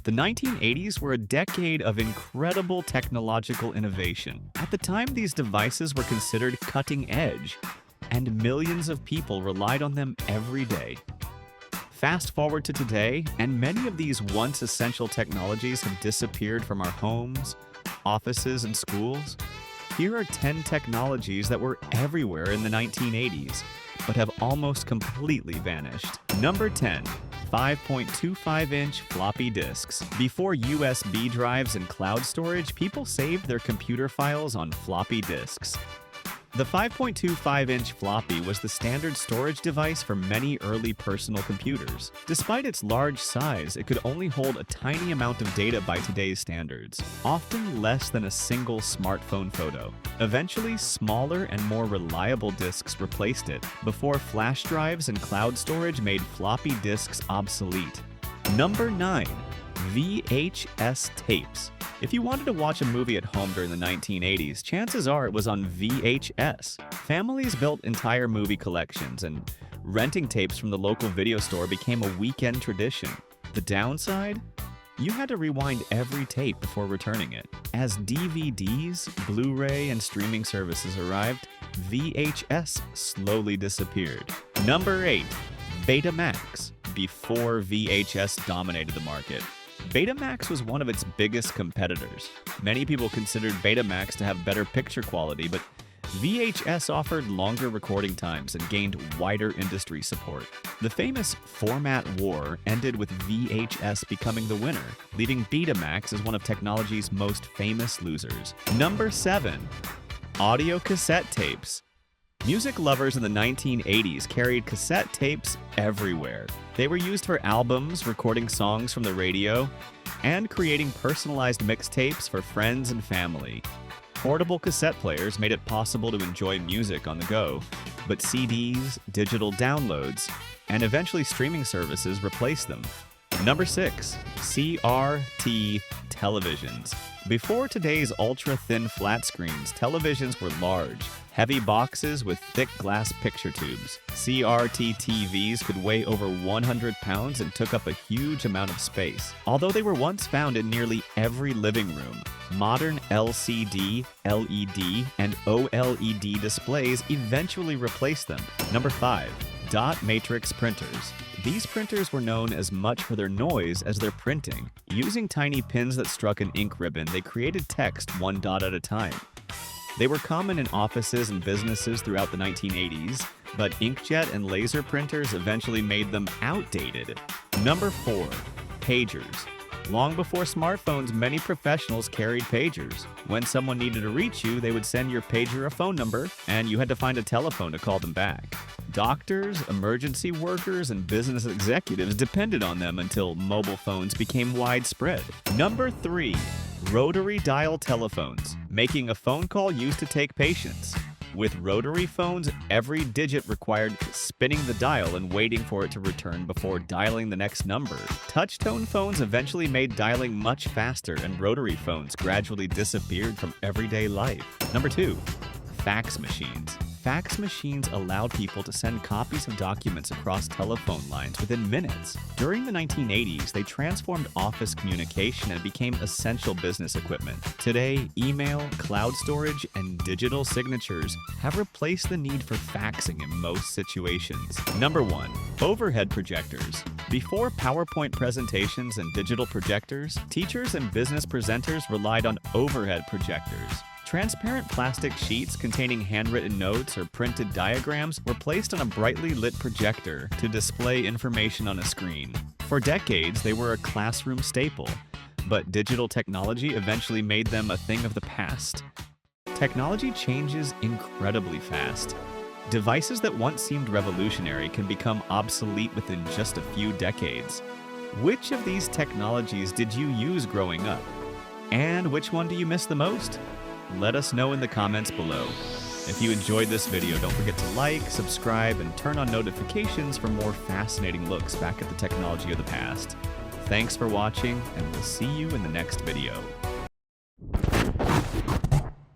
The 1980s were a decade of incredible technological innovation. At the time, these devices were considered cutting edge, and millions of people relied on them every day. Fast forward to today, and many of these once essential technologies have disappeared from our homes, offices, and schools. Here are 10 technologies that were everywhere in the 1980s, but have almost completely vanished. Number 10. 5.25-inch floppy disks. Before USB drives and cloud storage, people saved their computer files on floppy disks. The 5.25-inch floppy was the standard storage device for many early personal computers. Despite its large size, it could only hold a tiny amount of data by today's standards, often less than a single smartphone photo. Eventually, smaller and more reliable disks replaced it, before flash drives and cloud storage made floppy disks obsolete. Number 9. VHS tapes. If you wanted to watch a movie at home during the 1980s, chances are it was on VHS. Families built entire movie collections, and renting tapes from the local video store became a weekend tradition. The downside? You had to rewind every tape before returning it. As DVDs, Blu-ray, and streaming services arrived, VHS slowly disappeared. Number 8. Betamax. Before VHS dominated the market, Betamax was one of its biggest competitors. Many people considered Betamax to have better picture quality, but VHS offered longer recording times and gained wider industry support. The famous format war ended with VHS becoming the winner, leaving Betamax as one of technology's most famous losers. Number 7. Audio cassette tapes. Music lovers in the 1980s carried cassette tapes everywhere. They were used for albums, recording songs from the radio, and creating personalized mixtapes for friends and family. Portable cassette players made it possible to enjoy music on the go, but CDs, digital downloads, and eventually streaming services replaced them. Number 6. CRT televisions. Before today's ultra-thin flat screens, televisions were large, heavy boxes with thick glass picture tubes. CRT TVs could weigh over 100 pounds and took up a huge amount of space. Although they were once found in nearly every living room, modern LCD, LED, and OLED displays eventually replaced them. Number 5. Dot matrix printers. These printers were known as much for their noise as their printing. Using tiny pins that struck an ink ribbon, they created text one dot at a time. They were common in offices and businesses throughout the 1980s, but inkjet and laser printers eventually made them outdated. Number 4. Pagers. Long before smartphones, many professionals carried pagers. When someone needed to reach you, they would send your pager a phone number, and you had to find a telephone to call them back. Doctors, emergency workers, and business executives depended on them until mobile phones became widespread. Number 3. Rotary dial telephones. Making a phone call used to take patience. With rotary phones, every digit required spinning the dial and waiting for it to return before dialing the next number. Touch-tone phones eventually made dialing much faster, and rotary phones gradually disappeared from everyday life. Number 2. Fax machines. Fax machines allowed people to send copies of documents across telephone lines within minutes. During the 1980s, they transformed office communication and became essential business equipment. Today, email, cloud storage, and digital signatures have replaced the need for faxing in most situations. Number 1. Overhead projectors. Before PowerPoint presentations and digital projectors, teachers and business presenters relied on overhead projectors. Transparent plastic sheets containing handwritten notes or printed diagrams were placed on a brightly lit projector to display information on a screen. For decades, they were a classroom staple, but digital technology eventually made them a thing of the past. Technology changes incredibly fast. Devices that once seemed revolutionary can become obsolete within just a few decades. Which of these technologies did you use growing up? And which one do you miss the most? Let us know in the comments below. If you enjoyed this video, don't forget to like, subscribe, and turn on notifications for more fascinating looks back at the technology of the past. Thanks for watching, and we'll see you in the next video.